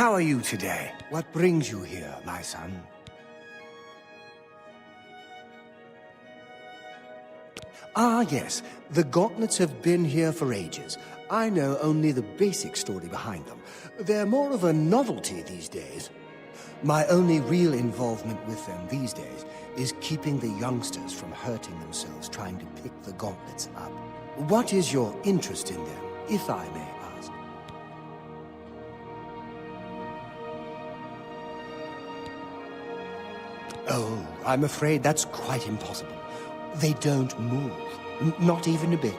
How are you today? What brings you here, my son? Ah, yes. The gauntlets have been here for ages. I know only the basic story behind them. They're more of a novelty these days. My only real involvement with them these days is keeping the youngsters from hurting themselves trying to pick the gauntlets up. What is your interest in them, if I may ask? Oh, I'm afraid that's quite impossible. They don't move, not even a bit,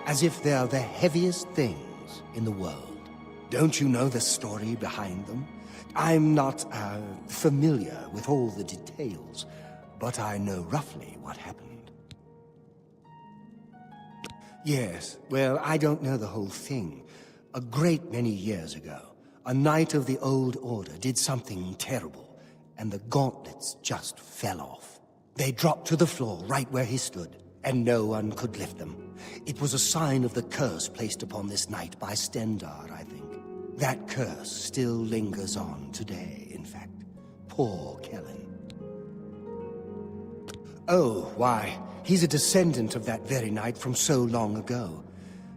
as if they're the heaviest things in the world. Don't you know the story behind them? I'm not, familiar with all the details, but I know roughly what happened. Yes, well, I don't know the whole thing. A great many years ago, a knight of the Old Order did something terrible, and the gauntlets just fell off. They dropped to the floor right where he stood, and no one could lift them. It was a sign of the curse placed upon this knight by Stendar, I think. That curse still lingers on today, in fact. Poor Kellen. Oh, why, he's a descendant of that very knight from so long ago.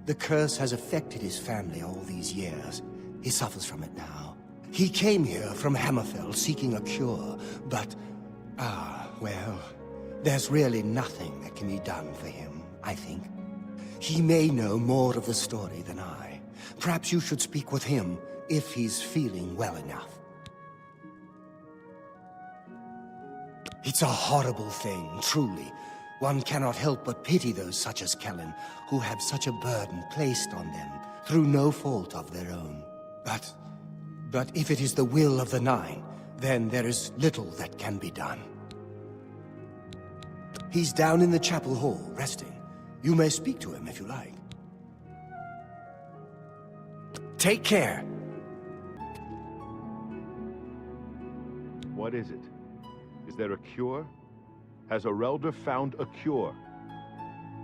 The curse has affected his family all these years. He suffers from it now. He came here from Hammerfell seeking a cure, but... well, there's really nothing that can be done for him, I think. He may know more of the story than I. Perhaps you should speak with him, if he's feeling well enough. It's a horrible thing, truly. One cannot help but pity those such as Kellen, who have such a burden placed on them, through no fault of their own. But if it is the will of the Nine, then there is little that can be done. He's down in the chapel hall, resting. You may speak to him if you like. Take care. What is it? Is there a cure? Has Orelder found a cure?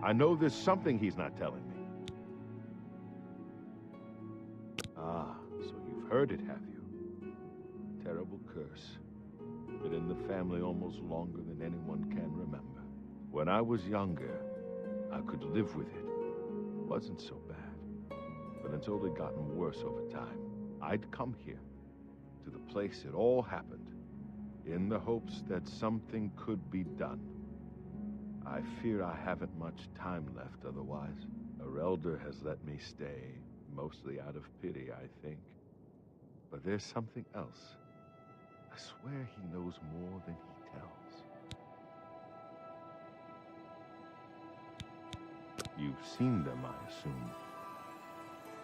I know there's something he's not telling me. Ah, so you've heard it, have you? Terrible curse. Been in the family almost longer than anyone can remember. When I was younger, I could live with it. Wasn't so bad. But it's only gotten worse over time. I'd come here, to the place it all happened, in the hopes that something could be done. I fear I haven't much time left otherwise. Orelder has let me stay, mostly out of pity, I think. But there's something else. I swear he knows more than he tells. You've seen them, I assume.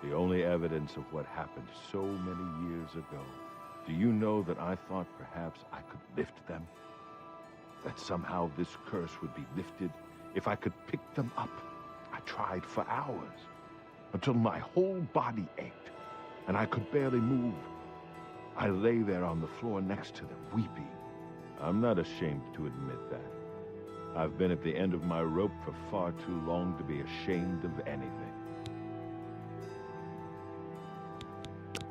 The only evidence of what happened so many years ago. Do you know that I thought perhaps I could lift them? That somehow this curse would be lifted if I could pick them up. I tried for hours, until my whole body ached, and I could barely move. I lay there on the floor next to them, weeping. I'm not ashamed to admit that. I've been at the end of my rope for far too long to be ashamed of anything.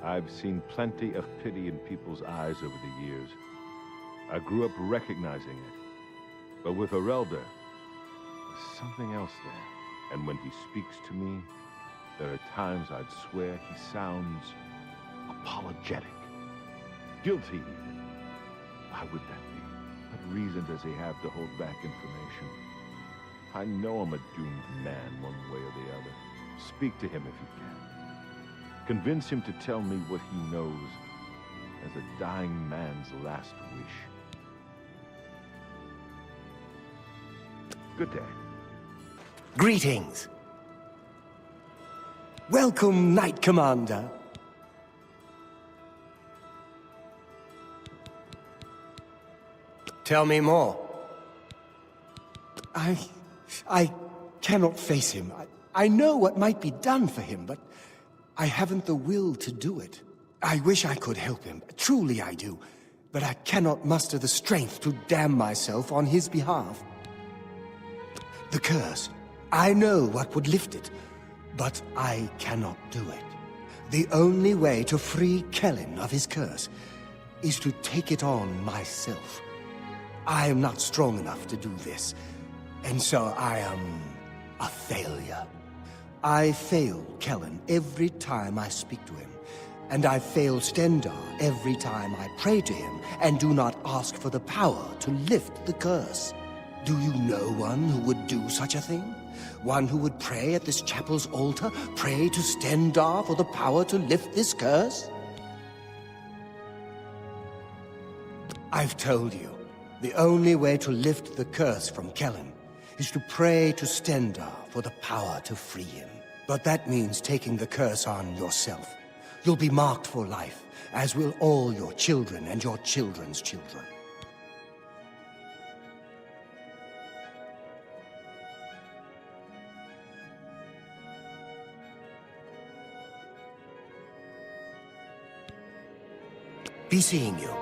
I've seen plenty of pity in people's eyes over the years. I grew up recognizing it. But with Orelder, there's something else there. And when he speaks to me, there are times I'd swear he sounds apologetic. Guilty, even. Why would that be? What reason does he have to hold back information? I know I'm a doomed man one way or the other. Speak to him if you can. Convince him to tell me what he knows as a dying man's last wish. Good day. Greetings. Welcome, Knight Commander. Tell me more. I cannot face him. I know what might be done for him, but I haven't the will to do it. I wish I could help him. Truly I do. But I cannot muster the strength to damn myself on his behalf. The curse. I know what would lift it, but I cannot do it. The only way to free Kellen of his curse is to take it on myself. I am not strong enough to do this, and so I am a failure. I fail Kellen every time I speak to him, and I fail Stendarr every time I pray to him and do not ask for the power to lift the curse. Do you know one who would do such a thing? One who would pray at this chapel's altar, pray to Stendarr for the power to lift this curse? I've told you, the only way to lift the curse from Kellen is to pray to Stendarr for the power to free him. But that means taking the curse on yourself. You'll be marked for life, as will all your children and your children's children. Be seeing you.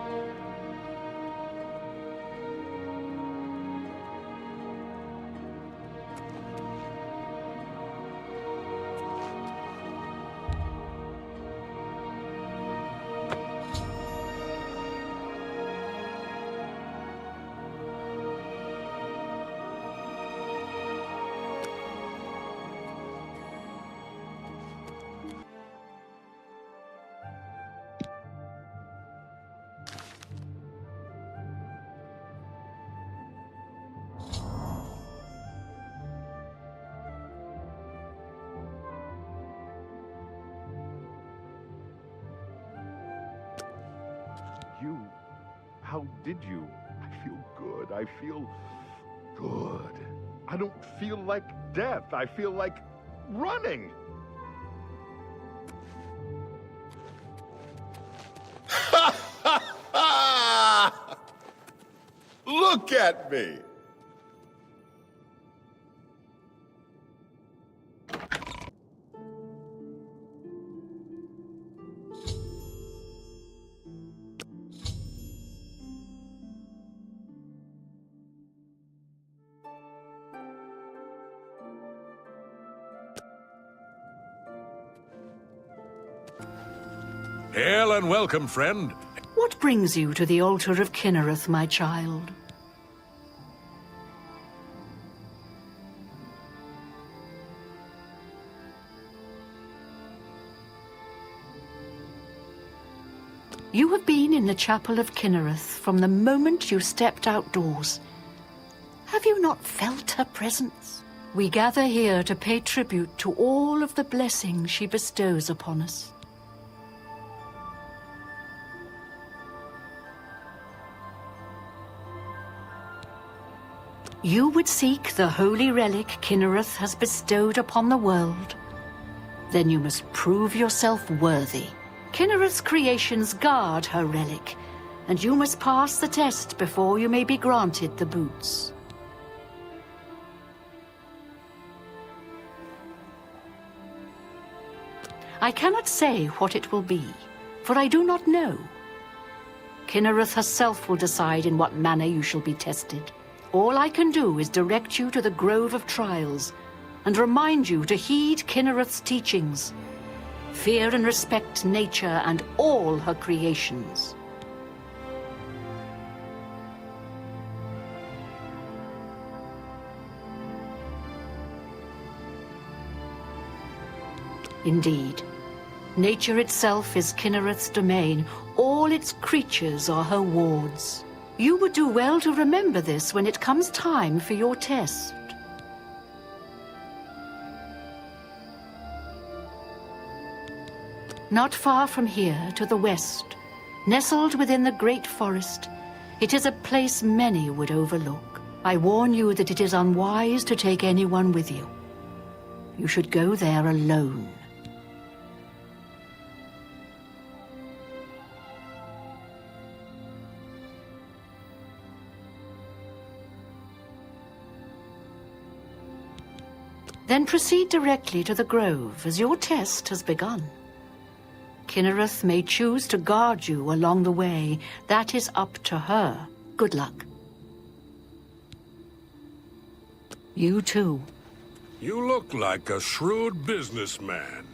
How did you? I feel good. I feel good. I don't feel like death. I feel like running. Look at me. Hail and welcome, friend. What brings you to the altar of Kinnereth, my child? You have been in the chapel of Kinnereth from the moment you stepped outdoors. Have you not felt her presence? We gather here to pay tribute to all of the blessings she bestows upon us. You would seek the holy relic Kinnereth has bestowed upon the world. Then you must prove yourself worthy. Kinnereth's creations guard her relic, and you must pass the test before you may be granted the boots. I cannot say what it will be, for I do not know. Kinnereth herself will decide in what manner you shall be tested. All I can do is direct you to the Grove of Trials and remind you to heed Kinnereth's teachings. Fear and respect nature and all her creations. Indeed, nature itself is Kinnereth's domain. All its creatures are her wards. You would do well to remember this when it comes time for your test. Not far from here, to the west, nestled within the great forest, it is a place many would overlook. I warn you that it is unwise to take anyone with you. You should go there alone. Then proceed directly to the grove, as your test has begun. Kinnereth may choose to guard you along the way. That is up to her. Good luck. You too. You look like a shrewd businessman.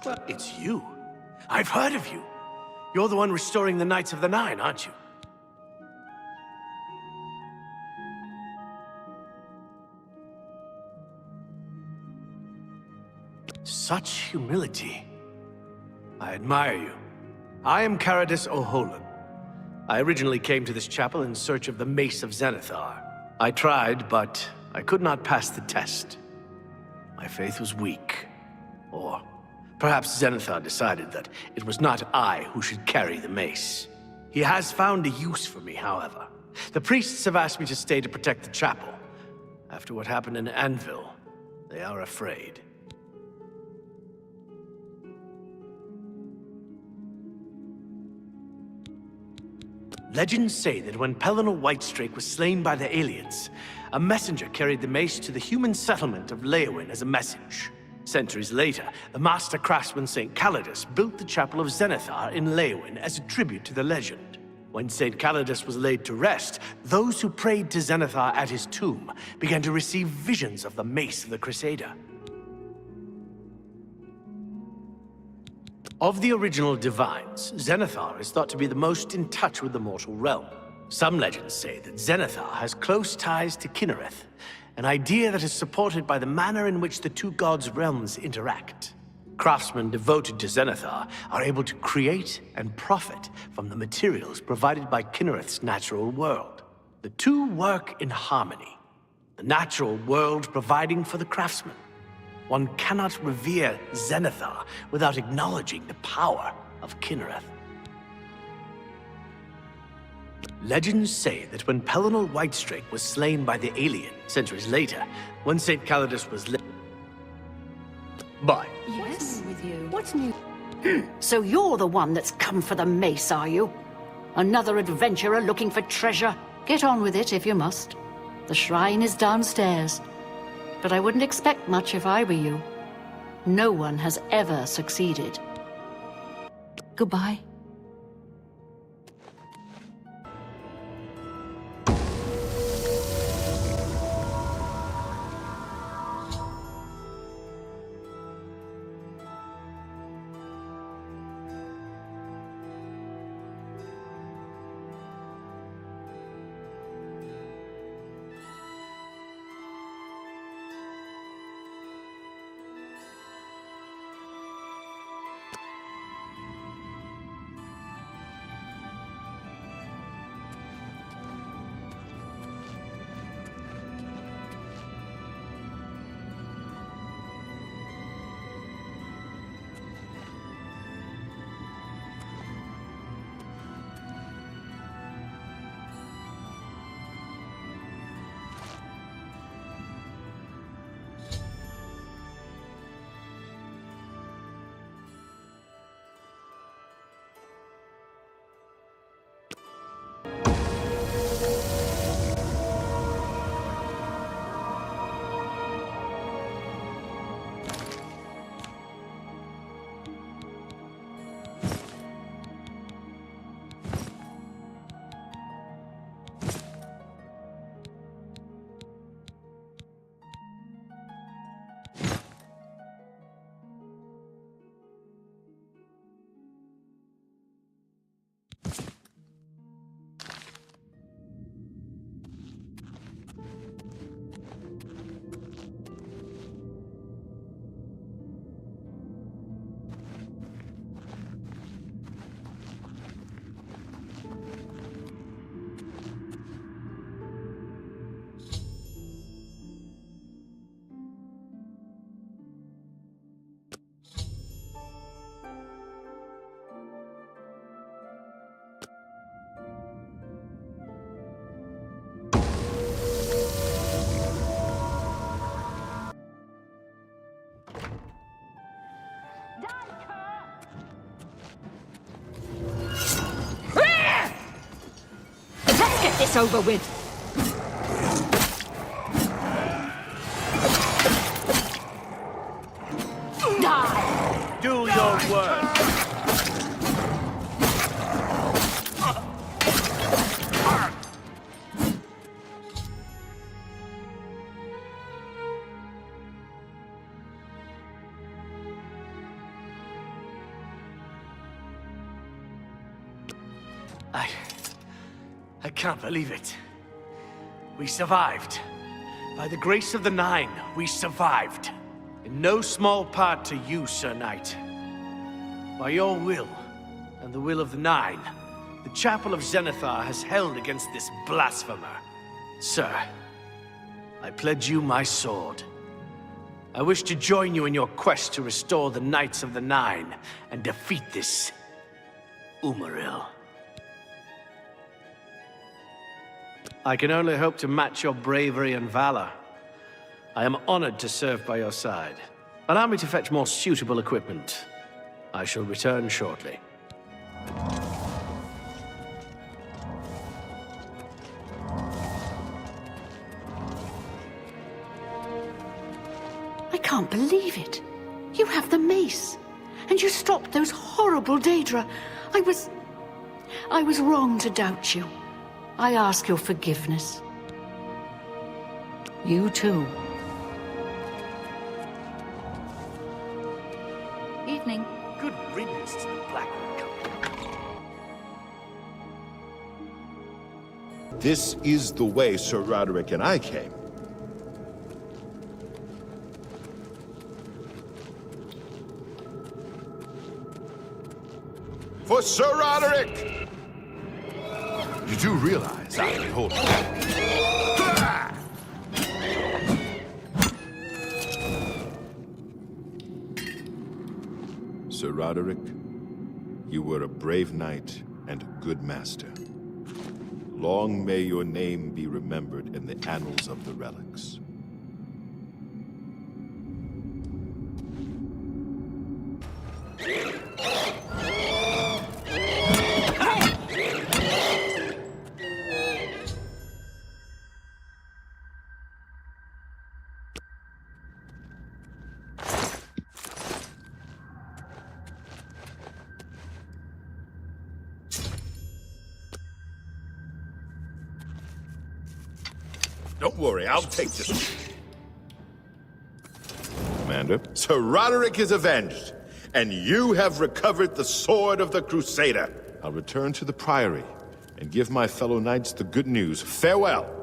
Well, it's you. I've heard of you. You're the one restoring the Knights of the Nine, aren't you? Such humility. I admire you. I am Caradus O'Holan. I originally came to this chapel in search of the Mace of Zenithar. I tried, but I could not pass the test. My faith was weak. Or perhaps Zenithar decided that it was not I who should carry the mace. He has found a use for me, however. The priests have asked me to stay to protect the chapel. After what happened in Anvil, they are afraid. Legends say that when Pelennor Whitestrake was slain by the aliens, a messenger carried the mace to the human settlement of Leowyn as a message. Centuries later, the master craftsman St. Calidus built the Chapel of Zenithar in Leowyn as a tribute to the legend. When St. Calidus was laid to rest, those who prayed to Zenithar at his tomb began to receive visions of the mace of the Crusader. Of the original divines, Zenithar is thought to be the most in touch with the mortal realm. Some legends say that Zenithar has close ties to Kinnereth, an idea that is supported by the manner in which the two gods' realms interact. Craftsmen devoted to Zenithar are able to create and profit from the materials provided by Kinnereth's natural world. The two work in harmony, the natural world providing for the craftsman. One cannot revere Zenithar without acknowledging the power of Kinnereth. Legends say that when Pelennor Whitestrake was slain by the alien centuries later, when St. Calidus was But Yes? What's new with you? What's new? So you're the one that's come for the mace, are you? Another adventurer looking for treasure? Get on with it if you must. The shrine is downstairs. But I wouldn't expect much if I were you. No one has ever succeeded. Goodbye. This over with. Die! Do your work! I can't believe it. We survived. By the grace of the Nine, we survived. In no small part to you, Sir Knight. By your will, and the will of the Nine, the Chapel of Zenithar has held against this blasphemer. Sir, I pledge you my sword. I wish to join you in your quest to restore the Knights of the Nine and defeat this Umaril. I can only hope to match your bravery and valor. I am honored to serve by your side. Allow me to fetch more suitable equipment. I shall return shortly. I can't believe it. You have the mace. And you stopped those horrible Daedra. I was wrong to doubt you. I ask your forgiveness. You too. Evening. Good riddance to the Blackwood Company. This is the way Sir Roderick and I came. For Sir Roderick! You do realize I'll be holding Sir Roderick, you were a brave knight and a good master. Long may your name be remembered in the annals of the relics. Don't worry, I'll take this. Commander, Sir Roderick is avenged, and you have recovered the sword of the Crusader. I'll return to the Priory and give my fellow knights the good news. Farewell.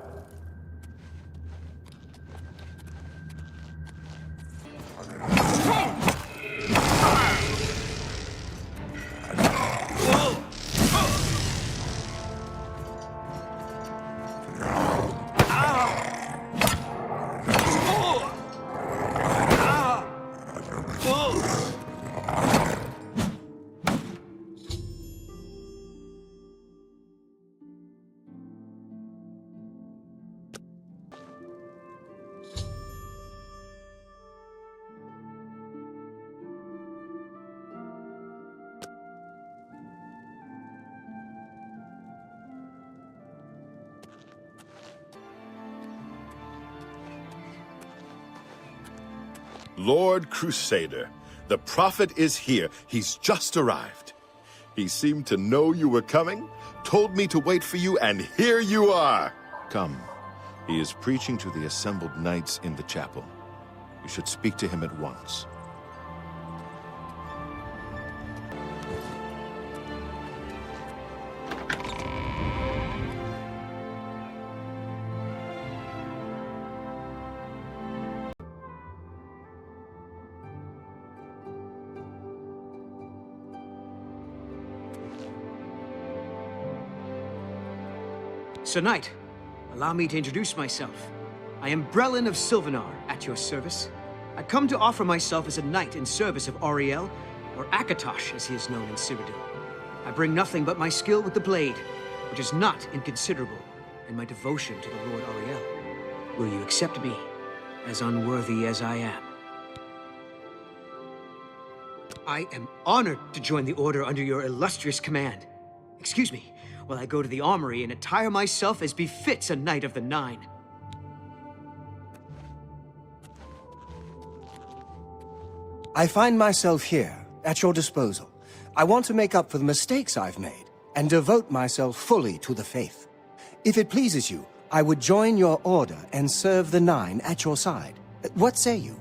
Lord Crusader, the Prophet is here. He's just arrived. He seemed to know you were coming, told me to wait for you, and here you are. Come. He is preaching to the assembled knights in the chapel. You should speak to him at once. Sir Knight, allow me to introduce myself. I am Brelin of Sylvanar, at your service. I come to offer myself as a knight in service of Auriel, or Akatosh, as he is known in Cyrodiil. I bring nothing but my skill with the blade, which is not inconsiderable, and my devotion to the Lord Auriel. Will you accept me, as unworthy as I am? I am honored to join the Order under your illustrious command. Excuse me, while I go to the armory and attire myself as befits a Knight of the Nine. I find myself here, at your disposal. I want to make up for the mistakes I've made, and devote myself fully to the faith. If it pleases you, I would join your order and serve the Nine at your side. What say you?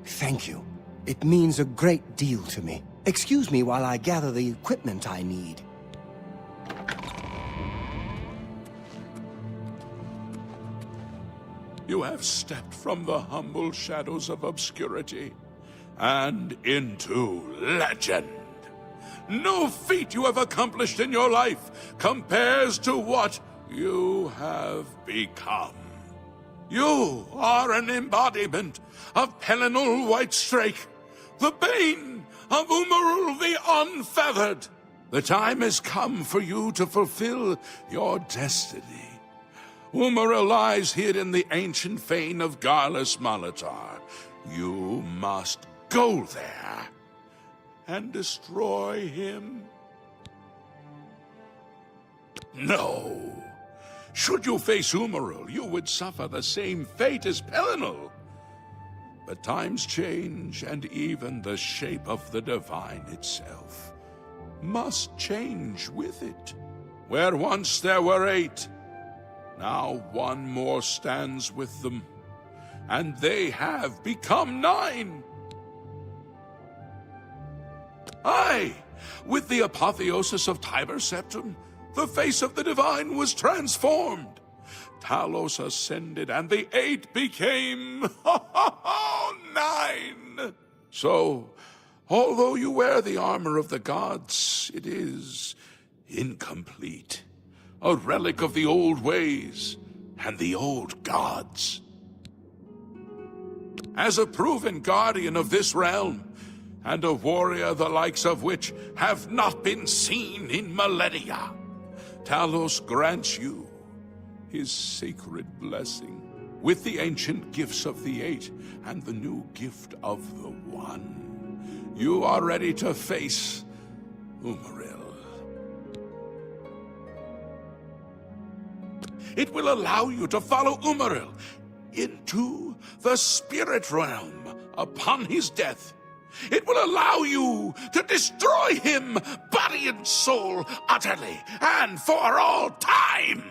Thank you. It means a great deal to me. Excuse me while I gather the equipment I need. You have stepped from the humble shadows of obscurity and into legend. No feat you have accomplished in your life compares to what you have become. You are an embodiment of Pelinal Whitestrake, the bane of Umaril the Unfeathered. The time has come for you to fulfill your destiny. Umaril lies hid in the ancient fane of Garlus Malatar. You must go there and destroy him. No. Should you face Umaril, you would suffer the same fate as Pelinal. But times change, and even the shape of the divine itself must change with it. Where once there were 8, now one more stands with them, and they have become 9. Aye, with the apotheosis of Tiber Septim, the face of the divine was transformed. Talos ascended, and the 8 became 9. So, although you wear the armor of the gods, it is incomplete. A relic of the old ways and the old gods. As a proven guardian of this realm, and a warrior the likes of which have not been seen in millennia, Talos grants you his sacred blessing with the ancient gifts of the 8 and the new gift of the 1. You are ready to face Umaril. It will allow you to follow Umaril into the spirit realm upon his death. It will allow you to destroy him, body and soul, utterly and for all time.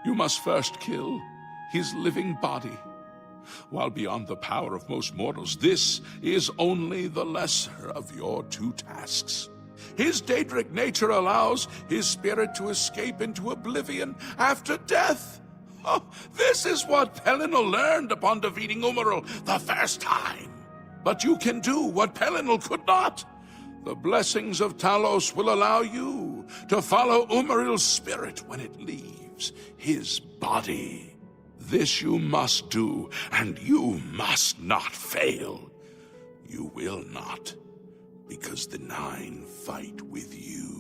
You must first kill his living body. While beyond the power of most mortals, this is only the lesser of your 2 tasks. His Daedric nature allows his spirit to escape into oblivion after death. Oh, this is what Pelinal learned upon defeating Umaril the first time. But you can do what Pelinal could not. The blessings of Talos will allow you to follow Umaril's spirit when it leaves his body. This you must do, and you must not fail. You will not, because the 9 fight with you.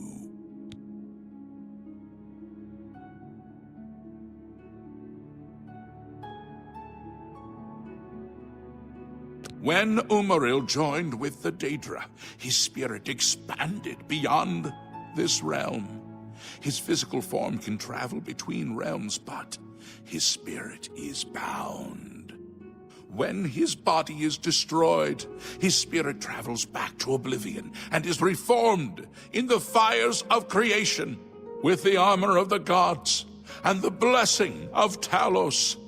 When Umaril joined with the Daedra, his spirit expanded beyond this realm. His physical form can travel between realms, but his spirit is bound. When his body is destroyed, his spirit travels back to Oblivion and is reformed in the fires of creation with the armor of the gods and the blessing of Talos.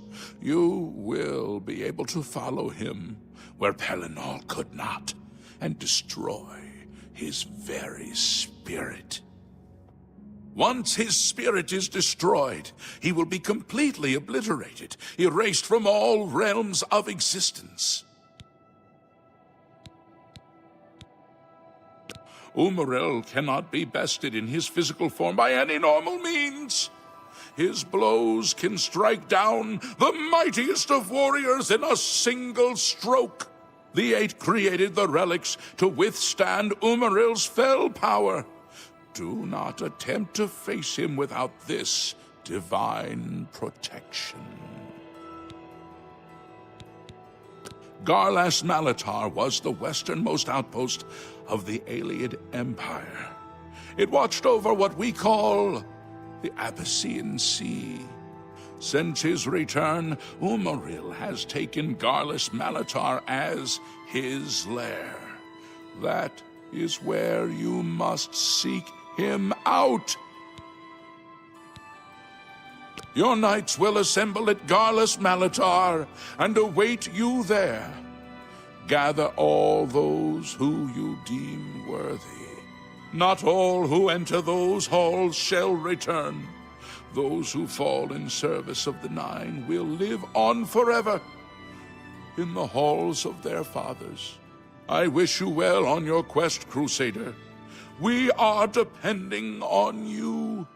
You will be able to follow him where Pelinal could not, and destroy his very spirit. Once his spirit is destroyed, he will be completely obliterated, erased from all realms of existence. Umaril cannot be bested in his physical form by any normal means. His blows can strike down the mightiest of warriors in a single stroke. The 8 created the relics to withstand Umaril's fell power. Do not attempt to face him without this divine protection. Garlus Malatar was the westernmost outpost of the Ayleid Empire. It watched over what we call the Abyssinian Sea. Since his return, Umaril has taken Garlus Malatar as his lair. That is where you must seek him out. Your knights will assemble at Garlus Malatar and await you there. Gather all those who you deem worthy. Not all who enter those halls shall return. Those who fall in service of the Nine will live on forever in the halls of their fathers. I wish you well on your quest, Crusader. We are depending on you.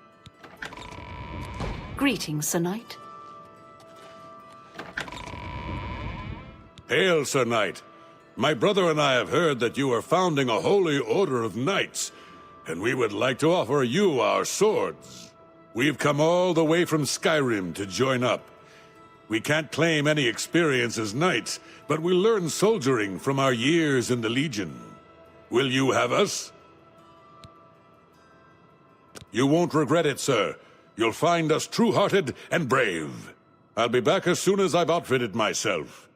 Greetings, Sir Knight. Hail, Sir Knight. My brother and I have heard that you are founding a holy order of knights, and we would like to offer you our swords. We've come all the way from Skyrim to join up. We can't claim any experience as knights, but we learned soldiering from our years in the Legion. Will you have us? You won't regret it, sir. You'll find us true-hearted and brave. I'll be back as soon as I've outfitted myself.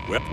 Well...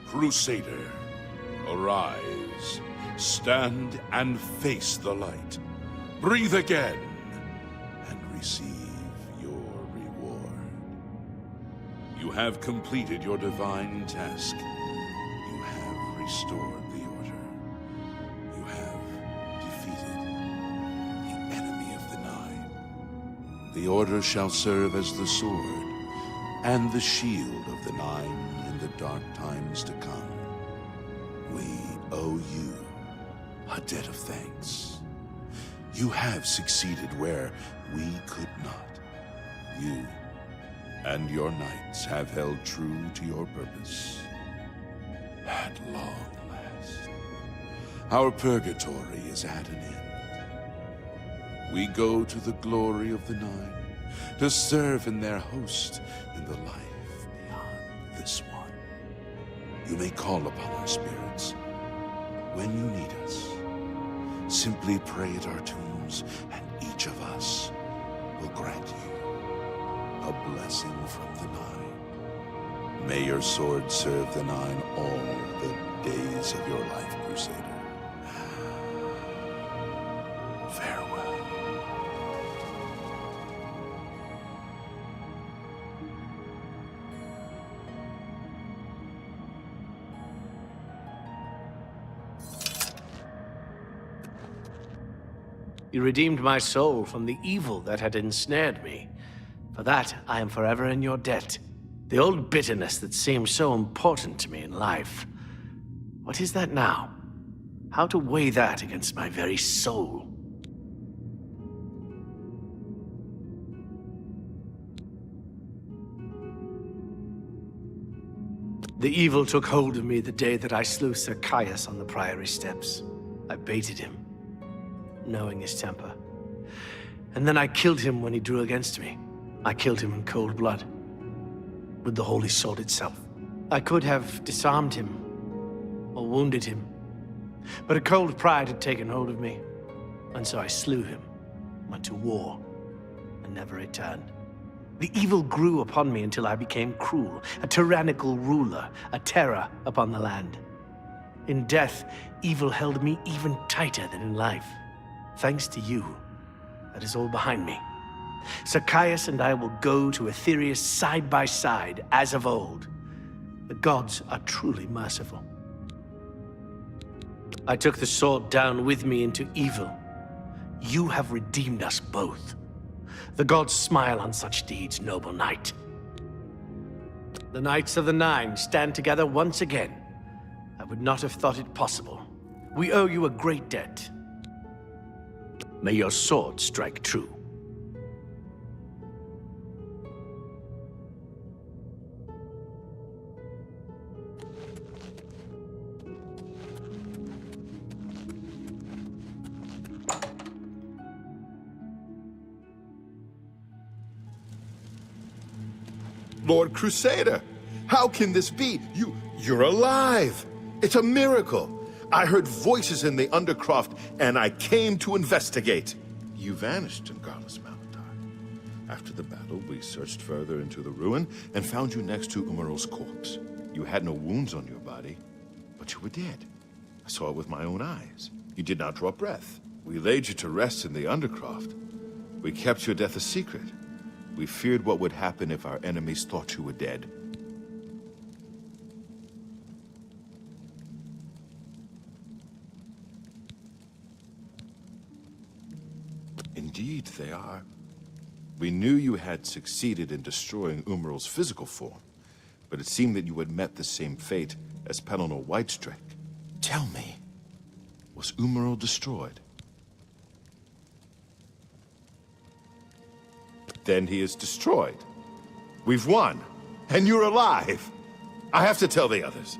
Crusader, arise, stand and face the light. Breathe again and receive your reward. You have completed your divine task. You have restored the Order. You have defeated the enemy of the Nine. The Order shall serve as the sword and the shield of the Nine in the dark times to come. We owe you a debt of thanks. You have succeeded where we could not. You and your knights have held true to your purpose. At long last, our purgatory is at an end. We go to the glory of the Nine to serve in their host in the life beyond this one. You may call upon our spirits when you need us. Simply pray at our tombs, and each of us will grant you a blessing from the Nine. May your sword serve the Nine all the days of your life, Crusader. Farewell. You redeemed my soul from the evil that had ensnared me. For that, I am forever in your debt. The old bitterness that seemed so important to me in life. What is that now? How to weigh that against my very soul? The evil took hold of me the day that I slew Sir Caius on the Priory steps. I baited him, knowing his temper. And then I killed him when he drew against me. I killed him in cold blood, with the Holy Sword itself. I could have disarmed him, or wounded him, but a cold pride had taken hold of me, and so I slew him, went to war, and never returned. The evil grew upon me until I became cruel, a tyrannical ruler, a terror upon the land. In death, evil held me even tighter than in life. Thanks to you, that is all behind me. Sir Caius and I will go to Aetherius side by side, as of old. The gods are truly merciful. I took the sword down with me into evil. You have redeemed us both. The gods smile on such deeds, noble knight. The Knights of the Nine stand together once again. I would not have thought it possible. We owe you a great debt. May your sword strike true. Lord Crusader, how can this be? You're alive! It's a miracle! I heard voices in the Undercroft, and I came to investigate. You vanished in Garlus Malatar. After the battle, we searched further into the ruin and found you next to Umaril's corpse. You had no wounds on your body, but you were dead. I saw it with my own eyes. You did not draw breath. We laid you to rest in the Undercroft. We kept your death a secret. We feared what would happen if our enemies thought you were dead. Indeed, they are. We knew you had succeeded in destroying Umaril's physical form, but it seemed that you had met the same fate as Pelennor Whitestrake. Tell me, was Umaril destroyed? Then he is destroyed. We've won, and you're alive. I have to tell the others.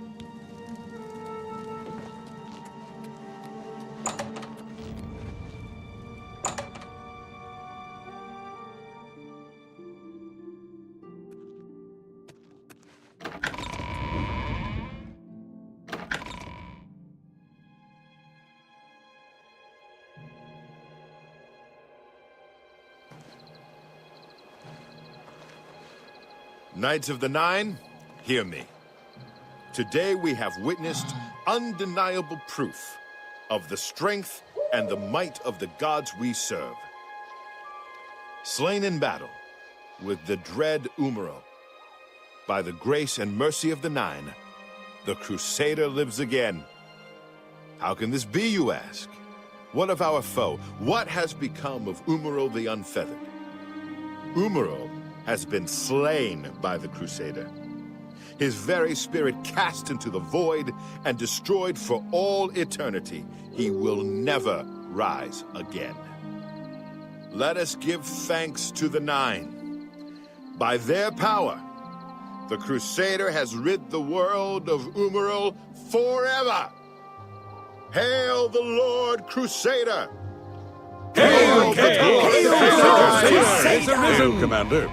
Knights of the Nine, hear me. Today we have witnessed undeniable proof of the strength and the might of the gods we serve. Slain in battle with the dread Umaril, by the grace and mercy of the Nine, the Crusader lives again. How can this be, you ask? What of our foe? What has become of Umaril the Unfeathered? Umaril has been slain by the Crusader. His very spirit cast into the void and destroyed for all eternity. He will never rise again. Let us give thanks to the Nine. By their power, the Crusader has rid the world of Umaril forever. Hail the Lord Crusader! Hail, Hail, Commander!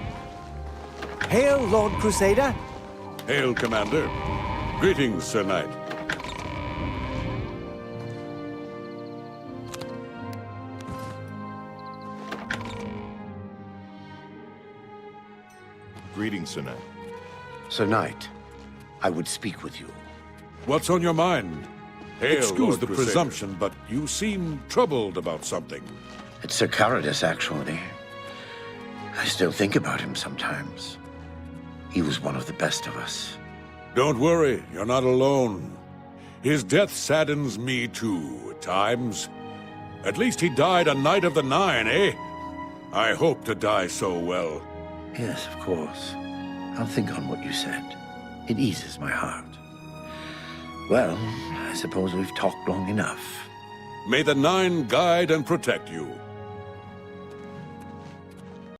Hail, Lord Crusader! Hail, Commander! Greetings, Sir Knight. Greetings, Sir Knight. Sir Knight, I would speak with you. What's on your mind? Hail, Excuse Lord the Crusader. presumption, but you seem troubled about something. It's Sir Caradus, actually. I still think about him sometimes. He was one of the best of us. Don't worry, you're not alone. His death saddens me too, at times. At least he died a Knight of the Nine, eh? I hope to die so well. Yes, of course. I'll think on what you said. It eases my heart. Well, I suppose we've talked long enough. May the Nine guide and protect you.